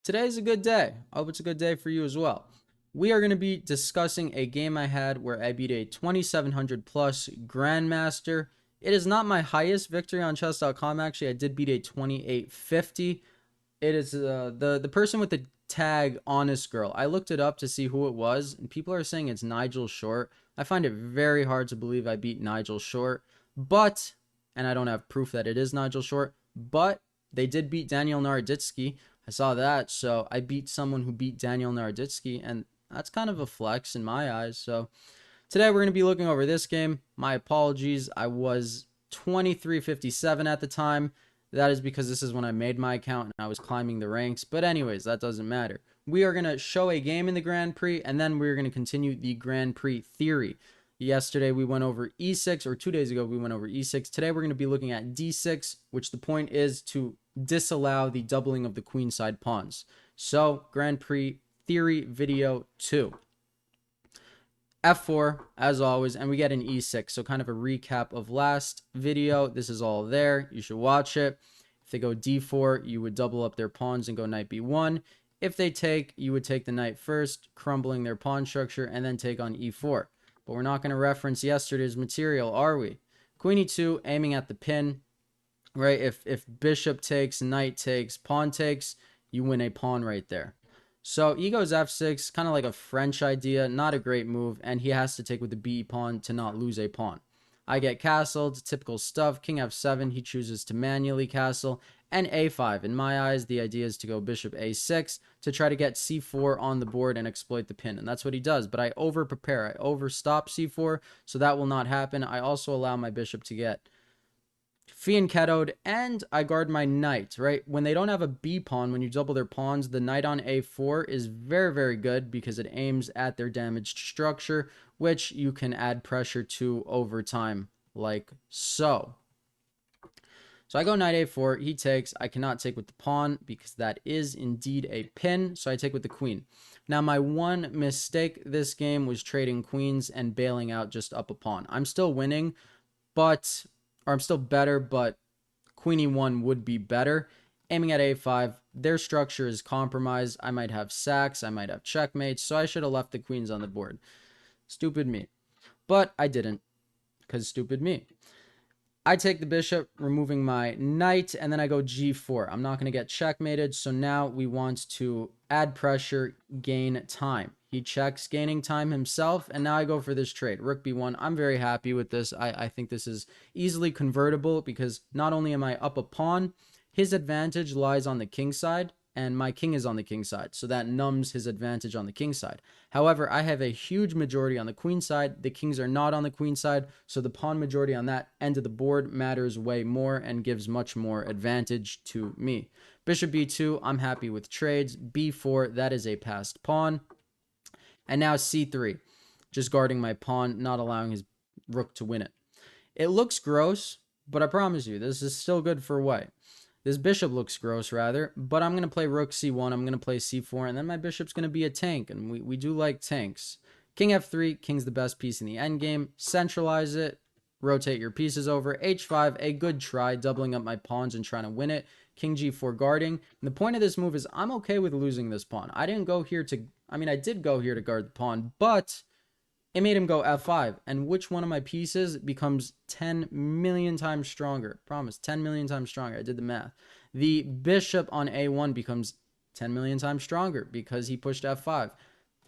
Today's a good day. I hope it's a good day for you as well. We are going to be discussing a game I had where I beat a 2700 plus Grandmaster. It is not my highest victory on chess.com. Actually, I did beat a 2850. It is the person with the tag Honest Girl. I looked it up to see who it was, and people are saying it's Nigel Short. I find it very hard to believe I beat Nigel Short, but, and I don't have proof that it is Nigel Short, but they did beat Daniel Naroditsky. I saw that, so I beat someone who beat Daniel Naroditsky, and that's kind of a flex in my eyes. So today we're going to be looking over this game. My apologies, I was 2357 at the time. That is because this is when I made my account and I was climbing the ranks. But anyways, that doesn't matter. We are going to show a game in the Grand Prix, and then we're going to continue the Grand Prix theory. Yesterday we went over e6, or 2 days ago we went over e6. Today we're going to be looking at d6, which the point is to disallow the doubling of the queenside pawns. So, Grand Prix theory video 2. F4 as always, and we get an e6, so kind of a recap of last video. This is all there, you should watch it. If they go d4, you would double up their pawns and go knight b1. If they take, you would take the knight first, crumbling their pawn structure, and then take on e4. But we're not going to reference yesterday's material, are we? Queen e2, aiming at the pin, right? If bishop takes, knight takes, pawn takes, you win a pawn right there. So e goes f6, kind of like a French idea, not a great move, and he has to take with the b pawn to not lose a pawn. I get castled, typical stuff. King f7, he chooses to manually castle, and a5. In my eyes, the idea is to go bishop a6 to try to get c4 on the board and exploit the pin, and that's what he does. But I over-prepare, I overstop c4, so that will not happen. I also allow my bishop to get fianchettoed, and I guard my knight, right? When they don't have a b pawn, when you double their pawns, the knight on a4 is very, very good because it aims at their damaged structure, which you can add pressure to over time, like so. So I go knight a4, he takes. I cannot take with the pawn because that is indeed a pin, so I take with the queen. Now, my one mistake this game was trading queens and bailing out just up a pawn. I'm still winning, but I'm still better, but queen e1 would be better. Aiming at a5, their structure is compromised. I might have sacks, I might have checkmates, so I should have left the queens on the board. Stupid me. But I didn't, because stupid me. I take the bishop, removing my knight, and then I go g4. I'm not going to get checkmated, so now we want to add pressure, gain time. He checks, gaining time himself, and now I go for this trade. Rook b1. I'm very happy with this. I think this is easily convertible because not only am I up a pawn, his advantage lies on the king side, and my king is on the king side, so that numbs his advantage on the king side. However, I have a huge majority on the queen side. The kings are not on the queen side, so the pawn majority on that end of the board matters way more and gives much more advantage to me. Bishop b2, I'm happy with trades. b4, that is a passed pawn. And now c3, just guarding my pawn, not allowing his rook to win it. It looks gross, but I promise you, this is still good for white. This bishop looks gross, rather, but I'm going to play rook c1, I'm going to play c4, and then my bishop's going to be a tank, and we do like tanks. King f3, king's the best piece in the endgame. Centralize it, rotate your pieces over. h5, a good try, doubling up my pawns and trying to win it. King g4 guarding. And the point of this move is I'm okay with losing this pawn. I didn't go here to, I did go here to guard the pawn, but it made him go f5, and which one of my pieces becomes 10 million times stronger? Promise, 10 million times stronger. I did the math. The bishop on a1 becomes 10 million times stronger because he pushed f5,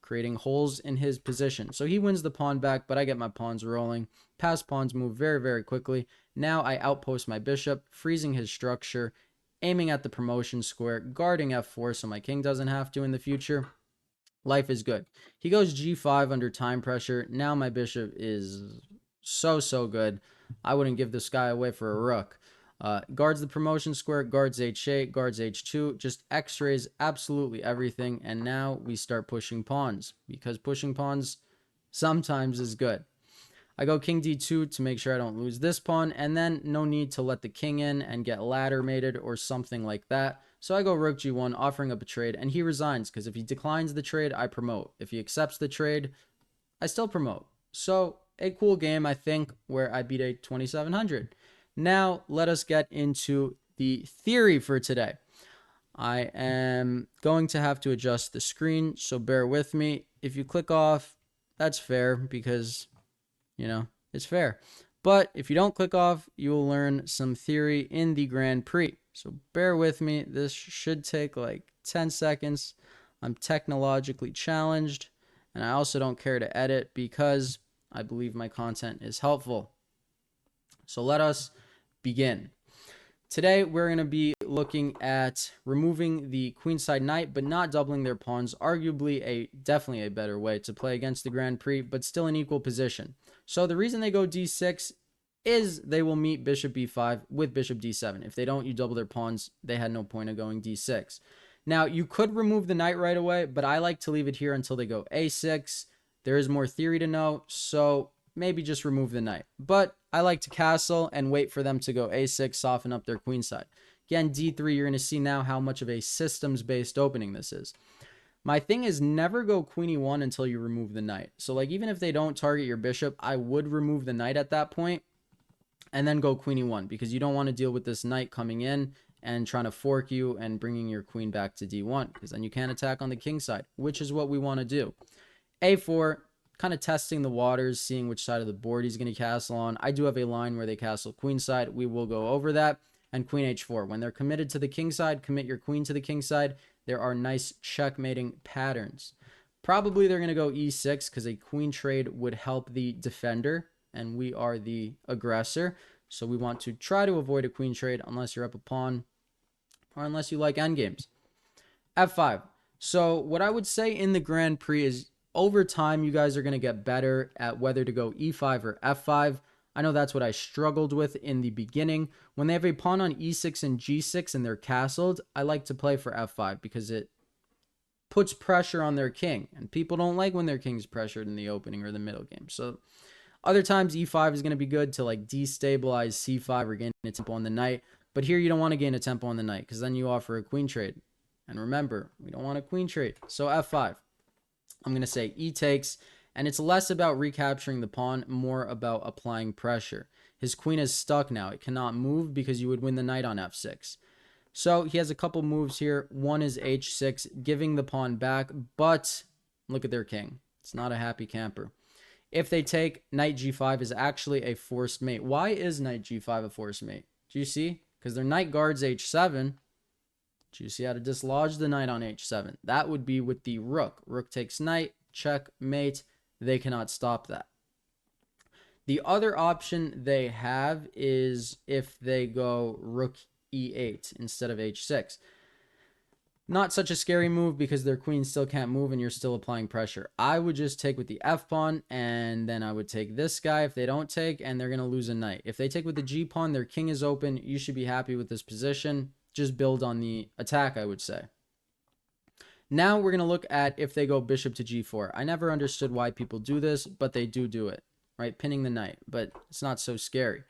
creating holes in his position. So he wins the pawn back, but I get my pawns rolling. Passed pawns move very, very quickly. Now I outpost my bishop, freezing his structure, aiming at the promotion square, guarding f4 so my king doesn't have to in the future. Life is good. He goes g5 under time pressure. Now my bishop is so good. I wouldn't give this guy away for a rook. Guards the promotion square, guards h8, guards h2, just x-rays absolutely everything. And now we start pushing pawns because pushing pawns sometimes is good. I go king d2 to make sure I don't lose this pawn, and then no need to let the king in and get ladder mated or something like that. So I go rook g1, offering up a trade, and he resigns because if he declines the trade, I promote. If he accepts the trade, I still promote. So a cool game, I think, where I beat a 2700. Now let us get into the theory for today. I am going to have to adjust the screen, so bear with me. If you click off, that's fair because, it's fair. But if you don't click off, you will learn some theory in the Grand Prix. So bear with me. This should take like 10 seconds. I'm technologically challenged, and I also don't care to edit because I believe my content is helpful. So let us begin. Today, we're going to be looking at removing the queenside knight, but not doubling their pawns. Arguably, definitely a better way to play against the Grand Prix, but still in equal position. So the reason they go d6 is they will meet bishop b5 with bishop d7. If they don't, you double their pawns. They had no point of going d6. Now, you could remove the knight right away, but I like to leave it here until they go a6. There is more theory to know, so maybe just remove the knight. But I like to castle and wait for them to go a6, soften up their queenside. Again, d3, you're going to see now how much of a systems-based opening this is. My thing is never go queen e1 until you remove the knight. So like even if they don't target your bishop, I would remove the knight at that point and then go queen e1 because you don't want to deal with this knight coming in and trying to fork you and bringing your queen back to d1 because then you can't attack on the king side, which is what we want to do. a4, kind of testing the waters, seeing which side of the board he's going to castle on. I do have a line where they castle queen side. We will go over that. And queen h4. When they're committed to the king side, commit your queen to the king side. There are nice checkmating patterns. Probably they're going to go e6 because a queen trade would help the defender, and we are the aggressor. So we want to try to avoid a queen trade unless you're up a pawn or unless you like endgames. f5. So what I would say in the Grand Prix is over time, you guys are going to get better at whether to go e5 or f5. I know that's what I struggled with in the beginning. When they have a pawn on e6 and g6 and they're castled, I like to play for f5 because it puts pressure on their king. And people don't like when their king's pressured in the opening or the middle game. So other times e5 is going to be good to like destabilize c5 or gain a tempo on the knight. But here you don't want to gain a tempo on the knight because then you offer a queen trade. And remember, we don't want a queen trade. So f5. I'm going to say e takes, and it's less about recapturing the pawn, more about applying pressure. His queen is stuck now. It cannot move because you would win the knight on f6. So he has a couple moves here. One is h6, giving the pawn back, but look at their king. It's not a happy camper. If they take, knight g5 is actually a forced mate. Why is knight g5 a forced mate? Do you see? Because their knight guards h7. Do you see how to dislodge the knight on h7? That would be with the rook. Rook takes knight, checkmate. They cannot stop that. The other option they have is if they go rook e8 instead of h6. Not such a scary move because their queen still can't move and you're still applying pressure. I would just take with the f pawn and then I would take this guy if they don't take, and they're going to lose a knight. If they take with the g pawn, their king is open. You should be happy with this position. Just build on the attack, I would say. Now we're going to look at if they go bishop to g4. I never understood why people do this, but they do it, right? Pinning the knight, but it's not so scary.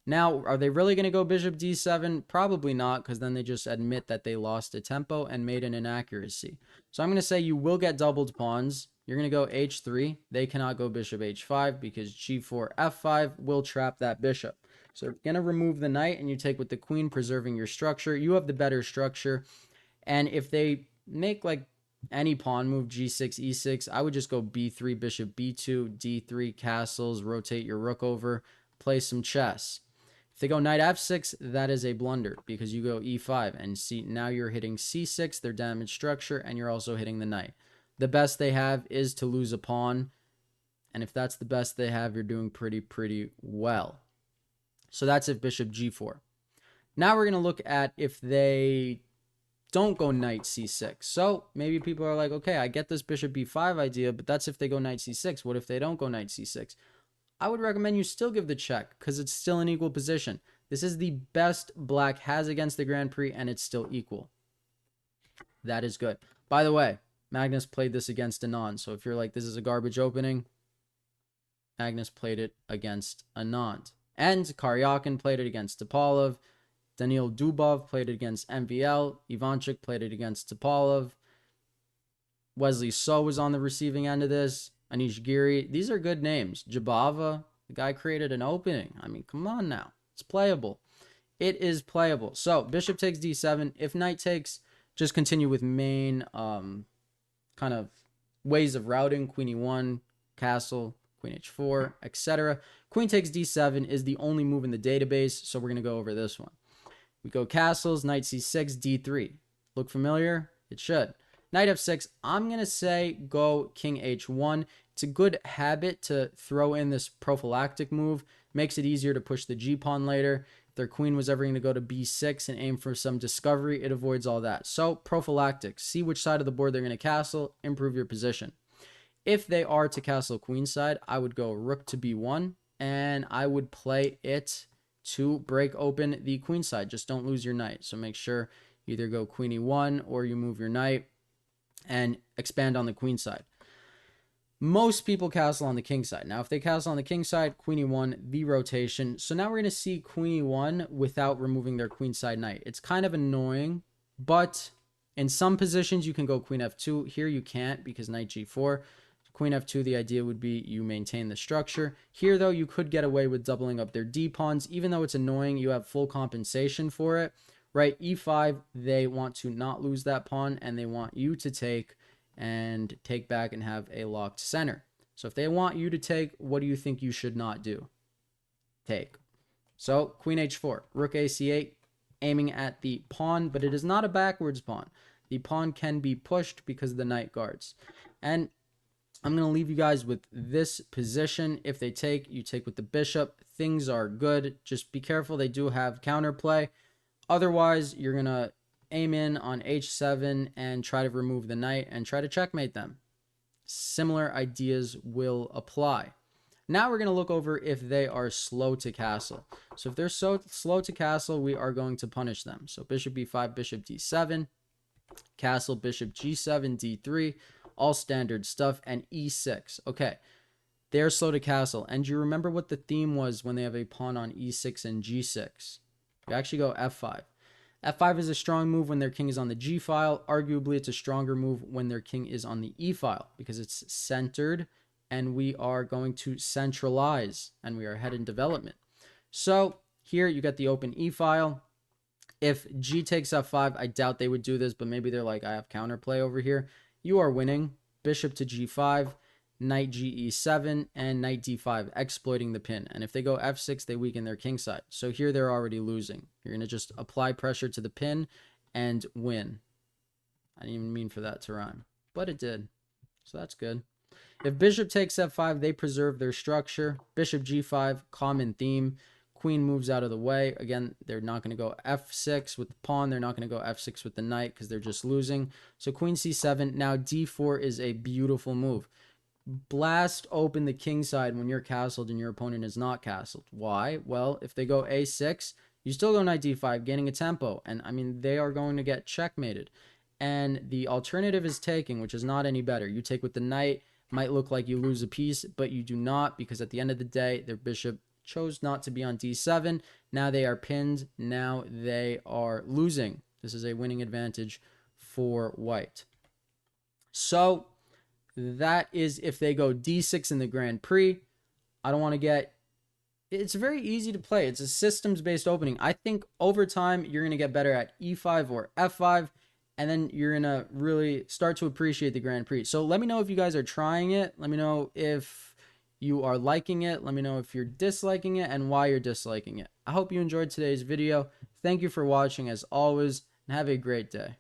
Now, are they really going to go bishop d7? Probably not, because then they just admit that they lost a tempo and made an inaccuracy. So I'm going to say you will get doubled pawns. You're going to go h3. They cannot go bishop h5 because g4, f5 will trap that bishop. So you're going to remove the knight and you take with the queen, preserving your structure. You have the better structure. And if they make like any pawn move, g6, e6, I would just go b3, bishop b2, d3, castles, rotate your rook over, play some chess. If they go knight f6, that is a blunder because you go e5 and see now you're hitting c6, their damaged structure, and you're also hitting the knight. The best they have is to lose a pawn. And if that's the best they have, you're doing pretty well. So that's if bishop g4. Now we're going to look at if they don't go knight c6. So maybe people are like, okay, I get this bishop b5 idea, but that's if they go knight c6. What if they don't go knight c6? I would recommend you still give the check because it's still an equal position. This is the best black has against the Grand Prix, and it's still equal. That is good. By the way, Magnus played this against Anand. So if you're like, this is a garbage opening, Magnus played it against Anand. And Karyakin played it against Topalov. Daniil Dubov played it against MVL. Ivanchuk played it against Topalov. Wesley So was on the receiving end of this. Anish Giri. These are good names. Jabava, the guy created an opening. I mean, come on now. It's playable. It is playable. So bishop takes d7. If knight takes, just continue with main kind of ways of routing. Queen e1, castle, queen h4, etc. Queen takes d7 is the only move in the database, so we're going to go over this one. We go castles, knight c6, d3. Look familiar? It should. Knight f6, I'm going to say go king h1. It's a good habit to throw in this prophylactic move. Makes it easier to push the g-pawn later. If their queen was ever going to go to b6 and aim for some discovery, it avoids all that. So prophylactic. See which side of the board they're going to castle. Improve your position. If they are to castle queenside, I would go rook to b1, and I would play it to break open the queenside. Just don't lose your knight. So make sure you either go queen e1 or you move your knight and expand on the queenside. Most people castle on the king side. Now, if they castle on the king side, queen e1, the rotation. So now we're going to see queen e1 without removing their queenside knight. It's kind of annoying, but in some positions you can go queen f2. Here you can't because knight g4. Queen f2, the idea would be you maintain the structure. Here, though, you could get away with doubling up their d-pawns. Even though it's annoying, you have full compensation for it. Right, e5, they want to not lose that pawn, and they want you to take and take back and have a locked center. So if they want you to take, what do you think you should not do? Take. So queen h4, rook a c8, aiming at the pawn, but it is not a backwards pawn. The pawn can be pushed because the knight guards. And I'm going to leave you guys with this position. If they take, you take with the bishop. Things are good. Just be careful. They do have counterplay. Otherwise, you're going to aim in on h7 and try to remove the knight and try to checkmate them. Similar ideas will apply. Now we're going to look over if they are slow to castle. So if they're so slow to castle, we are going to punish them. So bishop b5, bishop d7, castle, bishop g7, d3, all standard stuff, and e6. Okay, they're slow to castle. And do you remember what the theme was when they have a pawn on e6 and g6? You actually go f5. f5 is a strong move when their king is on the g file. Arguably, it's a stronger move when their king is on the e file because it's centered and we are going to centralize and we are ahead in development. So here you got the open e file. If g takes f5, I doubt they would do this, but maybe they're like, I have counterplay over here. You are winning. Bishop to g5, knight ge7, and knight d5, exploiting the pin. And if they go f6, they weaken their king side. So here they're already losing. You're going to just apply pressure to the pin and win. I didn't even mean for that to rhyme, but it did. So that's good. If bishop takes f5, they preserve their structure. Bishop g5, common theme. Queen moves out of the way. Again, they're not going to go f6 with the pawn. They're not going to go f6 with the knight because they're just losing. So queen c7. Now d4 is a beautiful move. Blast open the king side when you're castled and your opponent is not castled. Why? Well, if they go a6, you still go knight d5, gaining a tempo. And I mean, they are going to get checkmated. And the alternative is taking, which is not any better. You take with the knight. Might look like you lose a piece, but you do not, because at the end of the day, their bishop chose not to be on d7. Now they are pinned. Now they are losing. This is a winning advantage for white. So that is if they go d6 in the Grand Prix. I don't want to get... It's very easy to play. It's a systems-based opening. I think over time, you're going to get better at e5 or f5, and then you're going to really start to appreciate the Grand Prix. So let me know if you guys are trying it. Let me know if you are liking it. Let me know if you're disliking it and why you're disliking it. I hope you enjoyed today's video. Thank you for watching as always, and have a great day.